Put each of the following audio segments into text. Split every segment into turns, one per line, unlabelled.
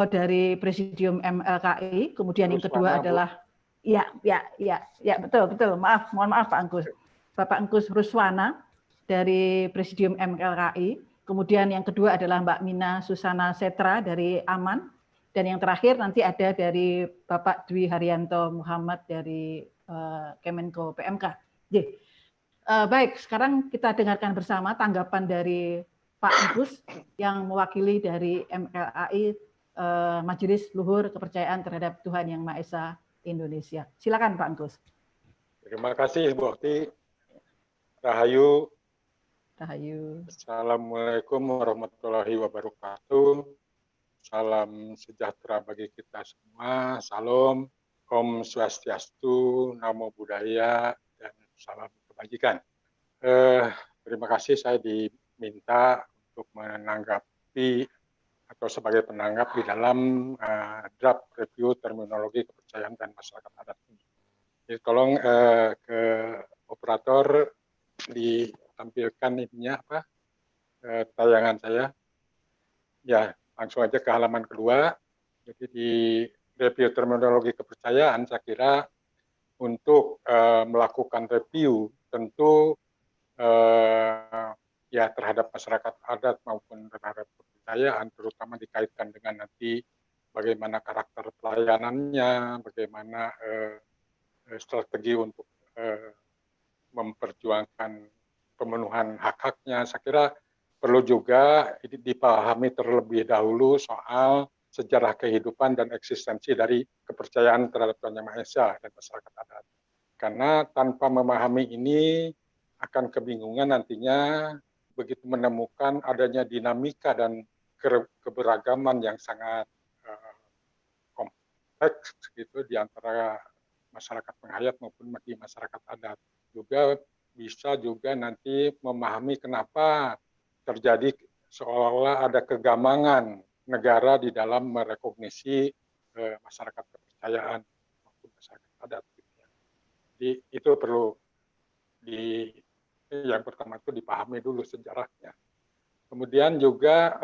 dari Presidium MLKI, kemudian yang kedua
Ruswana,
adalah betul. Mohon maaf Pak Anggus. Bapak Anggus Ruswana dari Presidium MLKI, kemudian yang kedua adalah Mbak Mina Susana Setra dari Aman, dan yang terakhir nanti ada dari Bapak Dwi Haryanto Muhammad dari Kemenko PMK. Baik, sekarang kita dengarkan bersama tanggapan dari Pak Anggus yang mewakili dari MLKI, Majelis Luhur Kepercayaan Terhadap Tuhan Yang Maha Esa Indonesia. Silakan Pak Anggus.
Terima kasih Bu Okti. Rahayu.
Rahayu.
Assalamualaikum warahmatullahi wabarakatuh. Salam sejahtera bagi kita semua. Salam, Om Swastiastu, Namo Buddhaya, dan salam kebajikan. Terima kasih saya diminta untuk menanggapi atau sebagai penanggap di dalam draft review terminologi kepercayaan dan masyarakat adat ini. Jadi tolong ke operator ditampilkan ininya tayangan saya. Ya, langsung aja ke halaman kedua. Jadi di review terminologi kepercayaan saya kira untuk melakukan review tentu ya terhadap masyarakat adat maupun terhadap kepercayaan, terutama dikaitkan dengan nanti bagaimana karakter pelayanannya, bagaimana strategi untuk memperjuangkan pemenuhan hak-haknya. Saya kira perlu juga dipahami terlebih dahulu soal sejarah kehidupan dan eksistensi dari kepercayaan terhadap Tuhan Yang Maha Esa dan masyarakat adat. Karena tanpa memahami ini akan kebingungan nantinya begitu menemukan adanya dinamika dan keberagaman yang sangat kompleks gitu di antara masyarakat penghayat maupun di masyarakat adat. Juga bisa juga nanti memahami kenapa terjadi seolah-olah ada kegamangan negara di dalam merekognisi masyarakat kepercayaan maupun masyarakat adat. Jadi itu perlu yang pertama itu dipahami dulu sejarahnya. Kemudian juga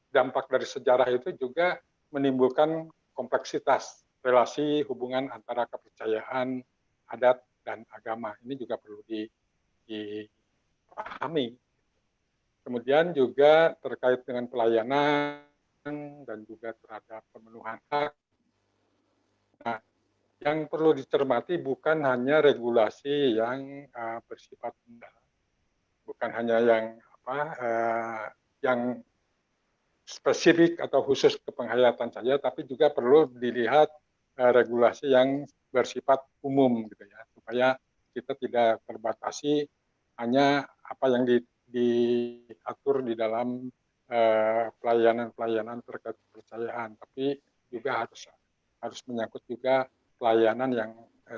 dampak dari sejarah itu juga menimbulkan kompleksitas relasi hubungan antara kepercayaan, adat, dan agama. Ini juga perlu dipahami. Kemudian juga terkait dengan pelayanan dan juga terhadap pemenuhan hak. Nah, yang perlu dicermati bukan hanya regulasi yang bersifat bukan hanya yang spesifik atau khusus ke penghayatan saja, tapi juga perlu dilihat regulasi yang bersifat umum gitu ya, supaya kita tidak terbatasi hanya apa yang diatur di dalam pelayanan-pelayanan terkait kepercayaan, tapi juga harus menyangkut juga pelayanan yang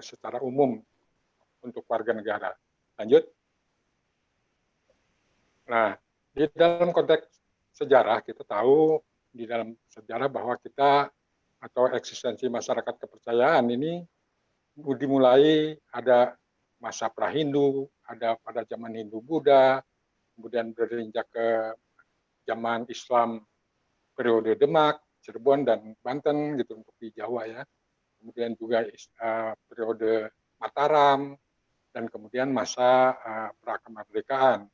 secara umum untuk warga negara. Lanjut. Nah, di dalam konteks sejarah kita tahu di dalam sejarah bahwa kita atau eksistensi masyarakat kepercayaan ini dimulai ada masa pra-Hindu, ada pada zaman Hindu-Buddha, kemudian berinjak ke zaman Islam periode Demak, Cirebon, dan Banten gitu untuk di Jawa ya. Kemudian juga periode Mataram, dan kemudian masa pra-kemerdekaan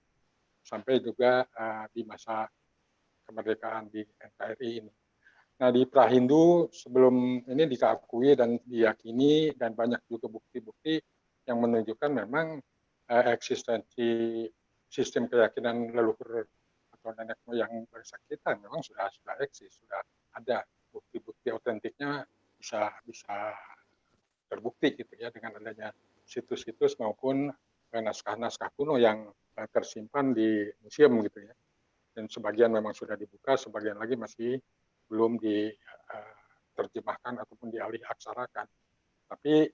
sampai juga di masa kemerdekaan di NKRI ini. Nah, di pra-Hindu sebelum ini diakui dan diyakini dan banyak juga bukti-bukti yang menunjukkan memang eksistensi sistem keyakinan leluhur atau nenek moyang bangsa kita memang sudah eksis, sudah ada bukti-bukti otentiknya bisa terbukti gitu ya dengan adanya situs-situs maupun naskah-naskah kuno yang tersimpan di museum gitu ya. Dan sebagian memang sudah dibuka, sebagian lagi masih belum diterjemahkan ataupun dialih aksarakan. Tapi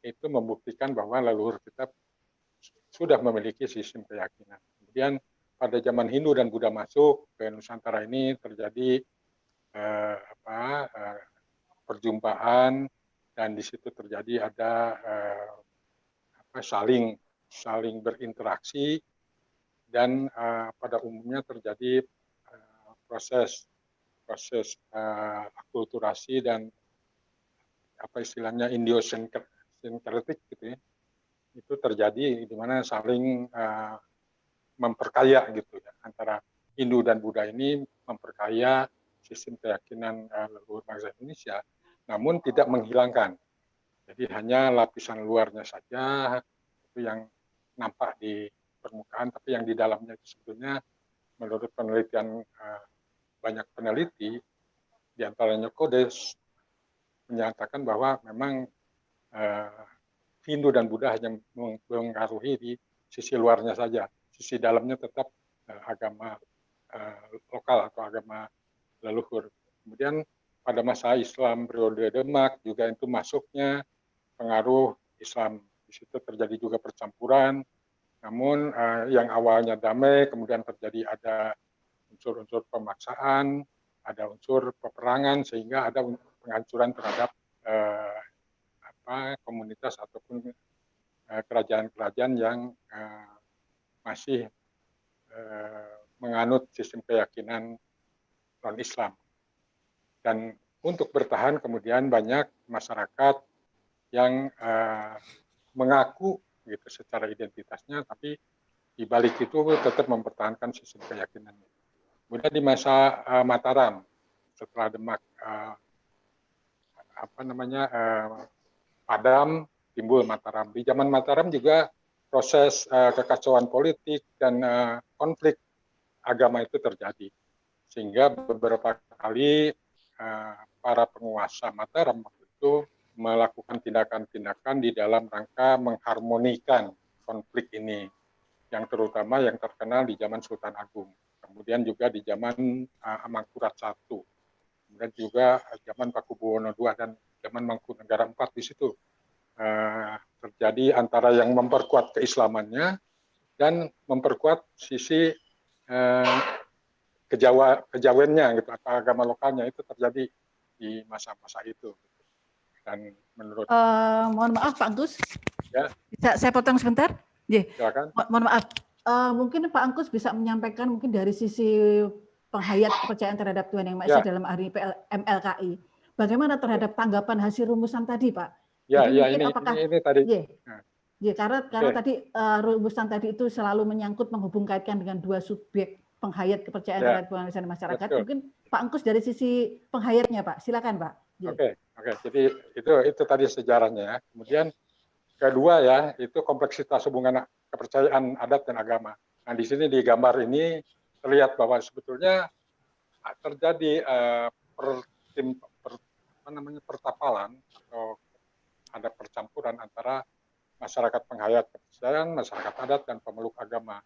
itu membuktikan bahwa leluhur kita sudah memiliki sistem keyakinan. Kemudian pada zaman Hindu dan Buddha masuk ke Nusantara ini terjadi perjumpaan dan di situ terjadi ada saling berinteraksi dan pada umumnya terjadi proses proses akulturasi dan apa istilahnya Indio-syncretic gitu ya, itu terjadi di mana saling memperkaya gitu ya, antara Hindu dan Buddha ini memperkaya sistem keyakinan leluhur bangsa Indonesia, namun tidak menghilangkan. Jadi hanya lapisan luarnya saja itu yang nampak di permukaan, tapi yang di dalamnya itu sebetulnya menurut penelitian banyak peneliti, di antaranya Kodes, menyatakan bahwa memang Hindu dan Buddha hanya mengaruhi di sisi luarnya saja, sisi dalamnya tetap agama lokal atau agama leluhur. Kemudian pada masa Islam periode Demak juga itu masuknya pengaruh Islam. Di situ terjadi juga percampuran, namun yang awalnya damai kemudian terjadi ada unsur-unsur pemaksaan, ada unsur peperangan sehingga ada penghancuran terhadap komunitas ataupun kerajaan-kerajaan yang masih menganut sistem keyakinan non-Islam. Dan untuk bertahan kemudian banyak masyarakat yang mengaku gitu secara identitasnya, tapi di balik itu tetap mempertahankan sistem keyakinannya. Kemudian di masa Mataram, setelah Demak padam, timbul Mataram. Di zaman Mataram juga proses kekacauan politik dan konflik agama itu terjadi, sehingga beberapa kali para penguasa Mataram waktu itu melakukan tindakan-tindakan di dalam rangka mengharmonikan konflik ini, yang terutama yang terkenal di zaman Sultan Agung, kemudian juga di zaman Amangkurat I, kemudian juga zaman Pakubuwono II dan zaman Mangkunegara IV. Di situ terjadi antara yang memperkuat keislamannya dan memperkuat sisi kejawennya gitu, atau agama lokalnya, itu terjadi di masa-masa itu. Dan menurut
mohon maaf Pak Angkus,
ya,
bisa saya potong sebentar?
Silakan.
Mohon maaf, mungkin Pak Angkus bisa menyampaikan mungkin dari sisi penghayat kepercayaan terhadap Tuhan Yang Maha Esa dalam hari MLKI. Bagaimana terhadap tanggapan hasil rumusan tadi, Pak?
Ya,
jadi
ya,
mungkin apakah
ini tadi.
Karena tadi rumusan tadi itu selalu menyangkut menghubung-kaitkan dengan dua subjek penghayat kepercayaan terhadap Tuhan Yang Maha Esa dan masyarakat.
Betul.
Mungkin Pak Angkus dari sisi penghayatnya, Pak. Silakan, Pak.
Oke. Jadi itu tadi sejarahnya ya. Kemudian kedua ya, itu kompleksitas hubungan kepercayaan adat dan agama. Nah, di sini di gambar ini terlihat bahwa sebetulnya terjadi pertapalan atau ada percampuran antara masyarakat penghayat kepercayaan, masyarakat adat, dan pemeluk agama.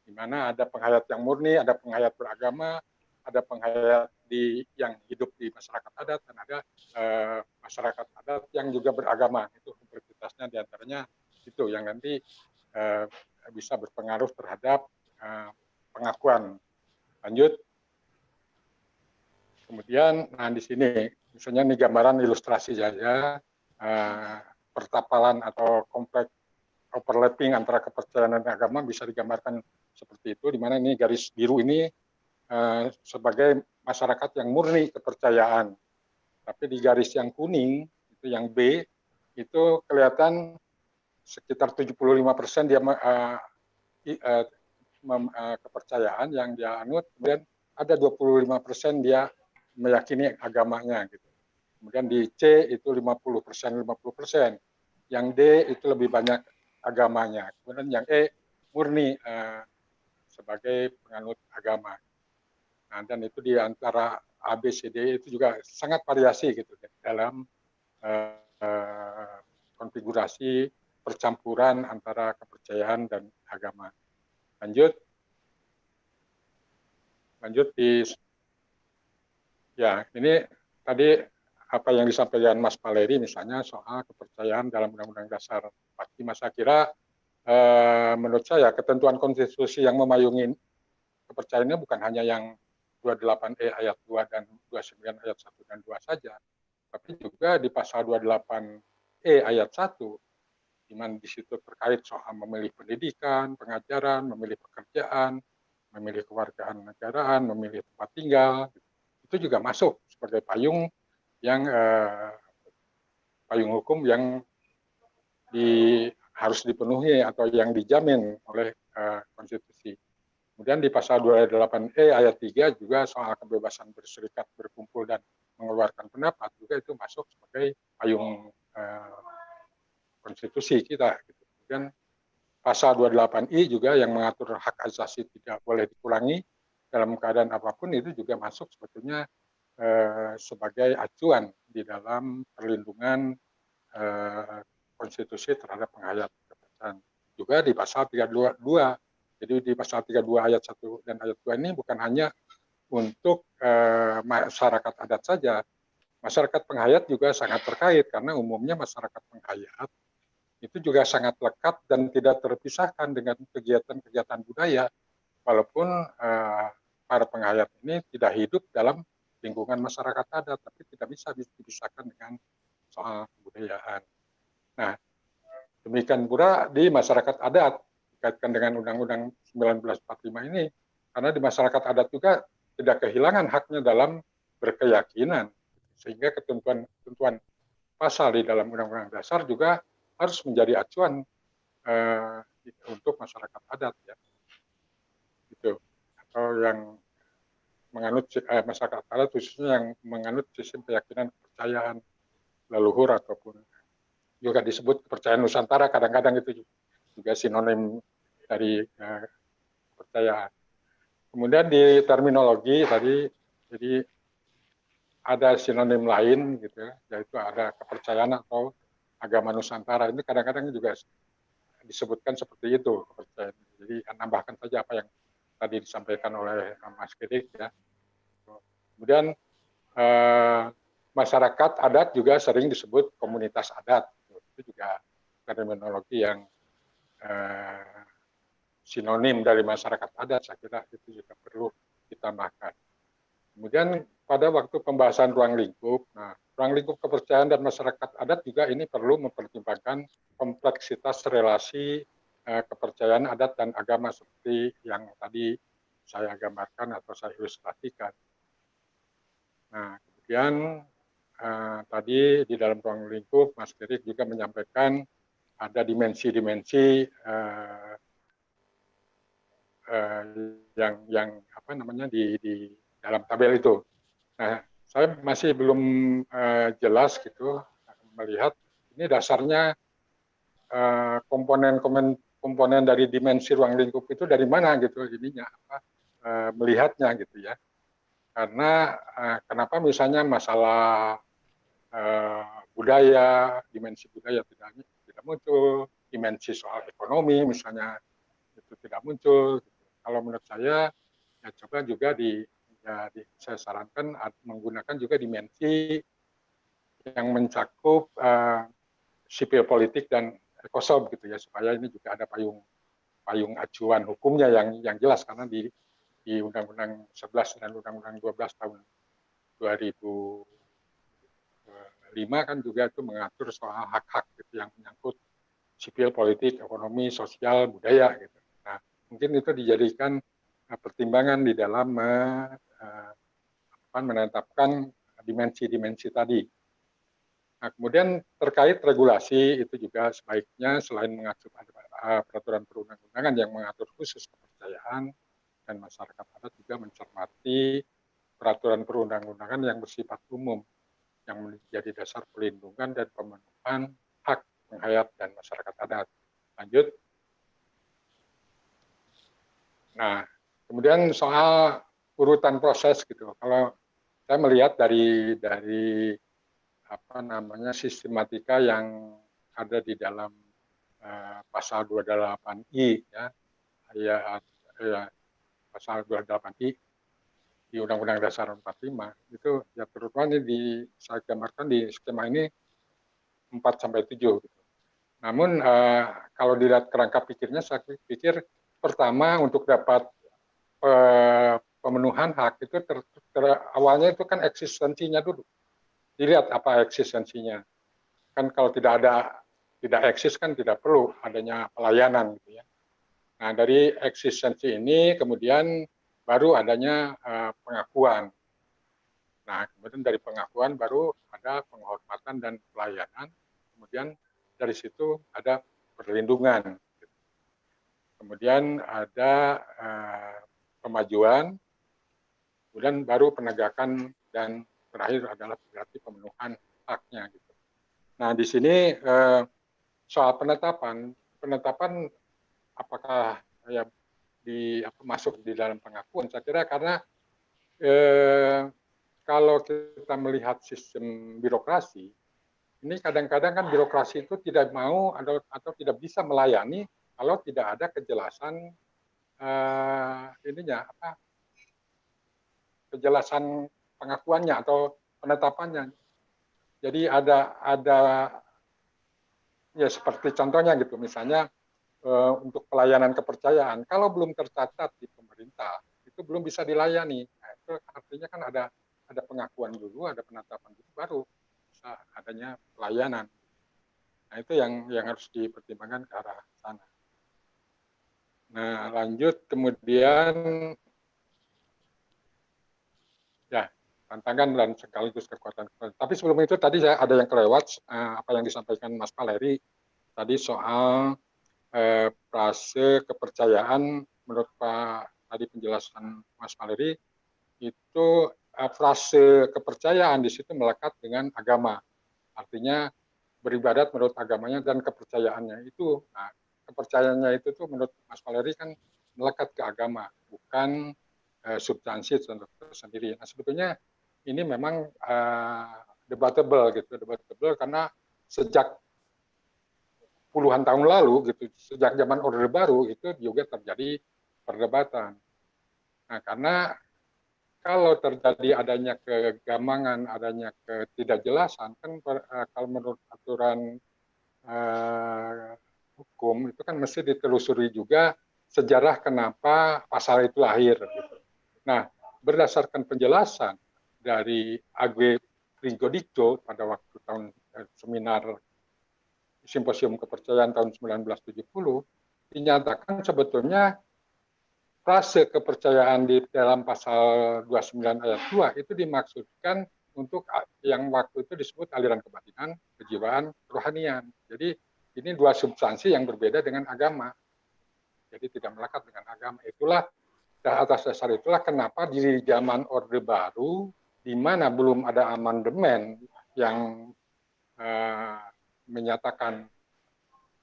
Di mana ada penghayat yang murni, ada penghayat beragama, ada penghayat yang hidup di masyarakat adat, dan ada masyarakat adat yang juga beragama. Itu kompleksitasnya diantaranya itu yang nanti bisa berpengaruh terhadap pengakuan. Lanjut. Kemudian, nah di sini misalnya ini gambaran ilustrasi saja pertapalan atau kompleks overlapping antara kepercayaan dan agama bisa digambarkan seperti itu, di mana ini garis biru ini sebagai masyarakat yang murni kepercayaan. Tapi di garis yang kuning, itu yang B, itu kelihatan sekitar 75% dia kepercayaan yang dia anut, kemudian ada 25% dia meyakini agamanya gitu. Kemudian di C itu 50%. Yang D itu lebih banyak agamanya. Kemudian yang E murni sebagai penganut agama. Nah, dan itu di antara A, B, C, D itu juga sangat variasi gitu dalam konfigurasi percampuran antara kepercayaan dan agama. Lanjut ini tadi apa yang disampaikan Mas Valeri misalnya soal kepercayaan dalam Undang-Undang Dasar 45. Saya kira menurut saya ketentuan konstitusi yang memayungi kepercayaannya bukan hanya yang 28E ayat 2 dan 29 ayat 1 dan 2 saja, tapi juga di pasal 28E ayat 1, di mana di situ terkait soal memilih pendidikan, pengajaran, memilih pekerjaan, memilih kewarganegaraan, memilih tempat tinggal. itu juga masuk sebagai payung yang payung hukum yang harus dipenuhi atau yang dijamin oleh konstitusi. Kemudian di pasal 28E ayat 3 juga soal kebebasan berserikat, berkumpul, dan mengeluarkan pendapat juga itu masuk sebagai payung konstitusi kita. Kemudian pasal 28I juga yang mengatur hak asasi tidak boleh dikurangi dalam keadaan apapun, itu juga masuk sebetulnya sebagai acuan di dalam perlindungan konstitusi terhadap penghayat kepercayaan. Juga di pasal 32. Jadi di pasal 32 ayat 1 dan ayat 2 ini bukan hanya untuk masyarakat adat saja. Masyarakat penghayat juga sangat terkait, karena umumnya masyarakat penghayat itu juga sangat lekat dan tidak terpisahkan dengan kegiatan-kegiatan budaya, walaupun para penghayat ini tidak hidup dalam lingkungan masyarakat adat, tapi tidak bisa dipisahkan dengan soal kebudayaan. Nah, demikian pula di masyarakat adat, dikaitkan dengan Undang-Undang 1945 ini, karena di masyarakat adat juga tidak kehilangan haknya dalam berkeyakinan, sehingga ketentuan pasal di dalam Undang-Undang Dasar juga harus menjadi acuan untuk masyarakat adat, ya. Gitu. Atau yang menganut masyarakat adat, khususnya yang menganut sistem keyakinan kepercayaan leluhur ataupun juga disebut kepercayaan Nusantara, kadang-kadang itu juga sinonim dari kepercayaan. Kemudian di terminologi tadi, jadi ada sinonim lain gitu ya, yaitu ada kepercayaan atau agama Nusantara. Ini kadang-kadang juga disebutkan seperti itu, kepercayaan. Jadi nambahkan saja apa yang tadi disampaikan oleh Mas Kedik, ya. Kemudian masyarakat adat juga sering disebut komunitas adat. Itu juga terminologi yang sinonim dari masyarakat adat, saya kira itu juga perlu ditambahkan. Kemudian pada waktu pembahasan ruang lingkup, ruang lingkup kepercayaan dan masyarakat adat juga ini perlu mempertimbangkan kompleksitas relasi kepercayaan adat dan agama seperti yang tadi saya gambarkan atau saya ilustrasikan. Nah, kemudian tadi di dalam ruang lingkup, Mas Kerik juga menyampaikan ada dimensi-dimensi yang apa namanya di dalam tabel itu. Nah, saya masih belum jelas gitu melihat ini dasarnya komponen dari dimensi ruang lingkup itu dari mana gitu ininya apa melihatnya gitu ya. Karena kenapa misalnya masalah budaya, dimensi budaya tidak muncul, dimensi soal ekonomi misalnya itu tidak muncul. Gitu. Kalau menurut saya ya coba juga saya sarankan menggunakan juga dimensi yang mencakup sipil politik dan ekosob gitu ya, supaya ini juga ada payung acuan hukumnya yang jelas, karena di Undang-Undang 11 dan Undang-Undang 12 tahun 2005 kan juga itu mengatur soal hak-hak gitu yang menyangkut sipil, politik, ekonomi, sosial, budaya gitu. Nah, mungkin itu dijadikan pertimbangan di dalam menetapkan dimensi-dimensi tadi. Nah, kemudian terkait regulasi itu juga sebaiknya selain mengacu pada peraturan perundang-undangan yang mengatur khusus kepercayaan dan masyarakat adat juga mencermati peraturan perundang-undangan yang bersifat umum yang menjadi dasar perlindungan dan pemenuhan hak penghayat dan masyarakat adat. Lanjut. Nah, kemudian soal urutan proses gitu. Kalau saya melihat dari apa namanya sistematika yang ada di dalam pasal 28I ya, pasal 28I di Undang-Undang Dasar 45 itu ya terutama ini saya gambarkan di skema ini 4 sampai 7 gitu. Namun kalau dilihat kerangka pikirnya saya pikir pertama untuk dapat pemenuhan hak itu awalnya itu kan eksistensinya dulu. Dilihat apa eksistensinya. Kan kalau tidak eksis kan tidak perlu adanya pelayanan gitu ya. Nah, dari eksistensi ini kemudian baru adanya pengakuan. Nah, kemudian dari pengakuan baru ada penghormatan dan pelayanan. Kemudian dari situ ada perlindungan. Kemudian ada pemajuan, kemudian baru penegakan, dan terakhir adalah berarti pemenuhan haknya. Gitu. Nah, di sini soal penetapan apakah ya masuk di dalam pengakuan? Saya kira karena kalau kita melihat sistem birokrasi, ini kadang-kadang kan birokrasi itu tidak mau atau tidak bisa melayani kalau tidak ada kejelasan kejelasan pengakuannya atau penetapannya. Jadi ada ya seperti contohnya gitu, misalnya untuk pelayanan kepercayaan, kalau belum tercatat di pemerintah itu belum bisa dilayani. Nah, itu artinya kan ada pengakuan dulu, ada penetapan dulu, baru bisa adanya pelayanan. Nah, itu yang harus dipertimbangkan ke arah sana. Nah, lanjut kemudian ya tantangan dan sekaligus kekuatan. Tapi sebelum itu tadi saya ada yang kelewat apa yang disampaikan Mas Valeri tadi soal frase kepercayaan. Menurut Pak tadi penjelasan Mas Valeri itu frase kepercayaan di situ melekat dengan agama. Artinya beribadat menurut agamanya dan kepercayaannya itu. Nah, kepercayaannya itu tuh menurut Mas Valeri kan melekat ke agama, bukan substansi sendiri. Nah, sebetulnya ini memang debatable gitu, debatable karena sejak puluhan tahun lalu gitu, sejak zaman Orde Baru itu juga terjadi perdebatan. Nah, karena kalau terjadi adanya kegamangan, adanya ketidakjelasan, kan kalau menurut aturan hukum itu kan mesti ditelusuri juga sejarah kenapa pasal itu lahir. Gitu. Nah, berdasarkan penjelasan dari AG Pringgodikto pada waktu tahun seminar Simposium Kepercayaan tahun 1970, dinyatakan sebetulnya frase kepercayaan di dalam pasal 29 ayat 2 itu dimaksudkan untuk yang waktu itu disebut aliran kebatinan, kejiwaan, kerohanian. Jadi ini dua substansi yang berbeda dengan agama. Jadi tidak melekat dengan agama. Itulah atas dasar itulah kenapa di zaman Orde Baru, di mana belum ada amandemen yang menyatakan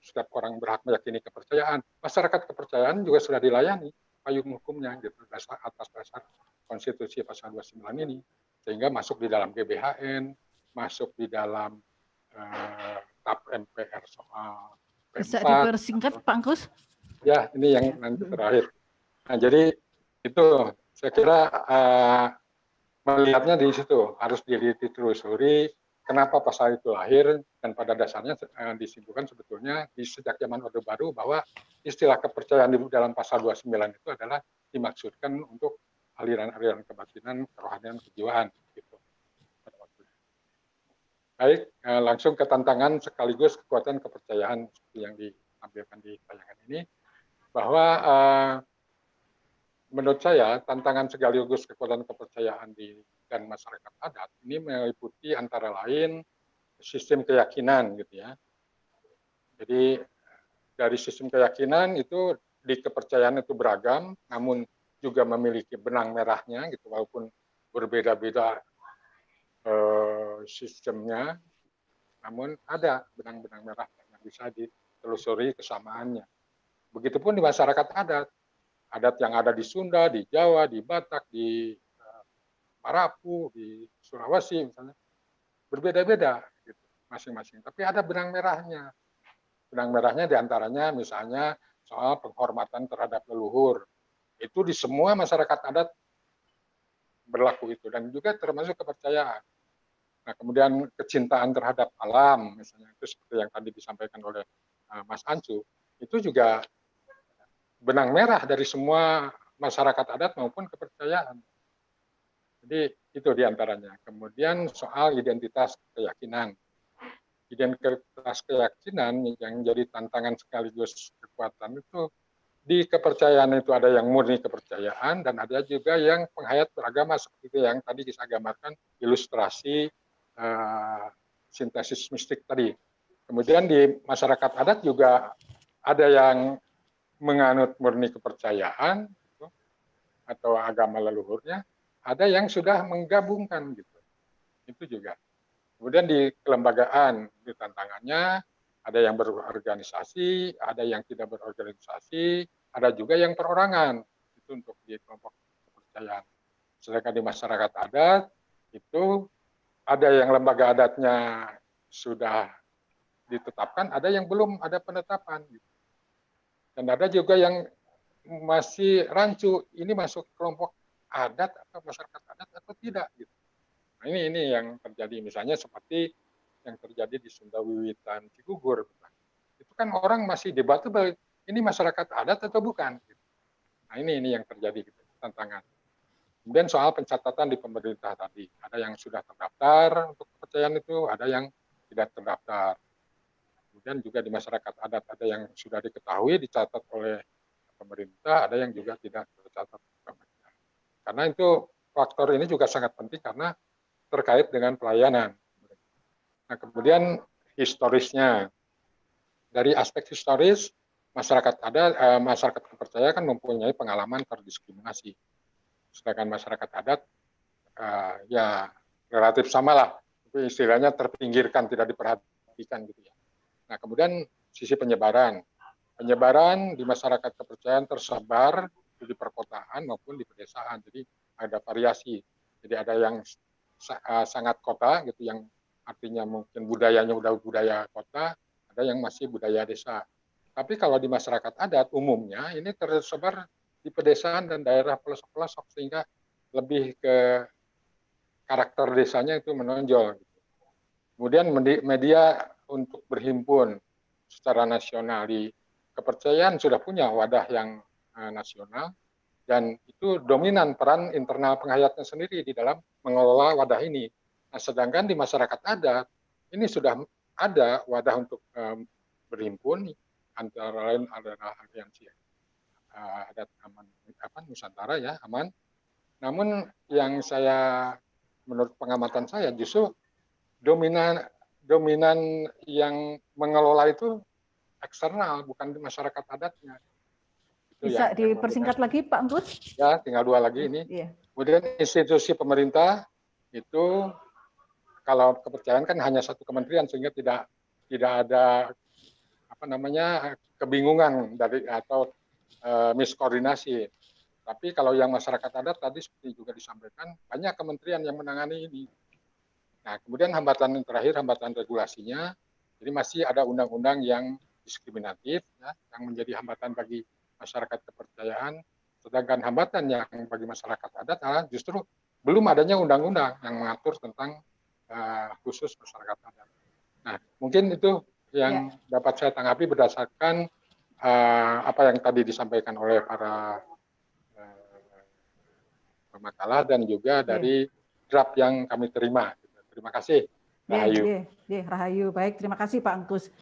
setiap orang berhak meyakini kepercayaan, masyarakat kepercayaan juga sudah dilayani payung hukumnya gitu atas dasar konstitusi pasal 29 ini, sehingga masuk di dalam GBHN, masuk di dalam TAP MPR soal P4.
Bisa dipersingkat Pak Angkus?
Ya, ini yang nanti terakhir. Nah, jadi itu saya kira melihatnya di situ harus ditelusuri kenapa pasal itu lahir, dan pada dasarnya disimpulkan sebetulnya di sejak zaman Orde Baru bahwa istilah kepercayaan di dalam pasal 29 itu adalah dimaksudkan untuk aliran-aliran kebatinan, kerohanian, kejiwaan gitu. Baik, langsung ke tantangan sekaligus kekuatan kepercayaan seperti yang ditampilkan di tayangan ini, bahwa menurut saya tantangan sekaligus kekuatan kepercayaan dan masyarakat adat ini meliputi antara lain sistem keyakinan gitu ya. Jadi dari sistem keyakinan itu di kepercayaan itu beragam, namun juga memiliki benang merahnya gitu, walaupun berbeda-beda sistemnya, namun ada benang-benang merah yang bisa ditelusuri kesamaannya. Begitupun di masyarakat adat yang ada di Sunda, di Jawa, di Batak, di Parapu, di Sulawesi misalnya, berbeda-beda gitu, masing-masing. Tapi ada benang merahnya. Benang merahnya diantaranya misalnya soal penghormatan terhadap leluhur. Itu di semua masyarakat adat berlaku itu, dan juga termasuk kepercayaan. Nah, kemudian kecintaan terhadap alam, misalnya itu seperti yang tadi disampaikan oleh Mas Ancu, itu juga benang merah dari semua masyarakat adat maupun kepercayaan. Jadi itu diantaranya. Kemudian soal identitas keyakinan. Identitas keyakinan yang jadi tantangan sekaligus kekuatan itu di kepercayaan itu ada yang murni kepercayaan dan ada juga yang penghayat beragama seperti yang tadi saya gambarkan ilustrasi sintesis mistik tadi. Kemudian di masyarakat adat juga ada yang menganut murni kepercayaan gitu, atau agama leluhurnya, ada yang sudah menggabungkan gitu. Itu juga. Kemudian di kelembagaan di tantangannya ada yang berorganisasi, ada yang tidak berorganisasi, ada juga yang perorangan. Itu untuk di kelompok kepercayaan. Sedangkan di masyarakat adat itu ada yang lembaga adatnya sudah ditetapkan, ada yang belum ada penetapan. Dan ada juga yang masih rancu, ini masuk kelompok adat atau masyarakat adat atau tidak. Gitu. Nah, ini yang terjadi, misalnya seperti yang terjadi di Sunda Wiwitan Cigugur. Itu kan orang masih debatable, ini masyarakat adat atau bukan. Nah ini yang terjadi, gitu, tantangan. Kemudian soal pencatatan di pemerintah tadi, ada yang sudah terdaftar untuk kepercayaan itu, ada yang tidak terdaftar. Kemudian juga di masyarakat adat ada yang sudah diketahui, dicatat oleh pemerintah, ada yang juga tidak tercatat. Karena itu faktor ini juga sangat penting karena terkait dengan pelayanan. Nah, kemudian historisnya, dari aspek historis masyarakat masyarakat kepercayaan kan mempunyai pengalaman terdiskriminasi, sedangkan masyarakat adat ya relatif sama lah, itu istilahnya terpinggirkan, tidak diperhatikan gitu ya. Nah kemudian sisi penyebaran di masyarakat kepercayaan tersebar di perkotaan maupun di pedesaan, jadi ada variasi, jadi ada yang sangat kota gitu yang artinya mungkin budayanya udah budaya kota, ada yang masih budaya desa. Tapi kalau di masyarakat adat umumnya ini tersebar di pedesaan dan daerah pelosok-pelosok sehingga lebih ke karakter desanya itu menonjol. Kemudian media untuk berhimpun secara nasional di kepercayaan sudah punya wadah yang nasional dan itu dominan peran internal penghayatnya sendiri di dalam mengelola wadah ini. Nah, sedangkan di masyarakat adat ini sudah ada wadah untuk berhimpun, antara lain adalah aliansi adat aman Nusantara ya, aman. Namun yang menurut pengamatan saya justru dominan yang mengelola itu eksternal, bukan di masyarakat adatnya. Itu
bisa dipersingkat lagi Pak Angkus?
Ya, tinggal 2 lagi ini. Yeah. Kemudian institusi pemerintah itu kalau kepercayaan kan hanya satu kementerian sehingga tidak ada kebingungan dari atau miskoordinasi. Tapi kalau yang masyarakat adat tadi seperti juga disampaikan banyak kementerian yang menangani ini. Nah, kemudian hambatan yang terakhir, hambatan regulasinya. Jadi masih ada undang-undang yang diskriminatif ya, yang menjadi hambatan bagi masyarakat kepercayaan. Sedangkan hambatan yang bagi masyarakat adat adalah justru belum adanya undang-undang yang mengatur tentang khusus masyarakat adat. Nah, mungkin itu yang dapat saya tanggapi berdasarkan apa yang tadi disampaikan oleh para pemakalah dan juga dari draft yang kami terima. Terima kasih.
Rahayu. Rahayu. Baik, terima kasih Pak Angkus.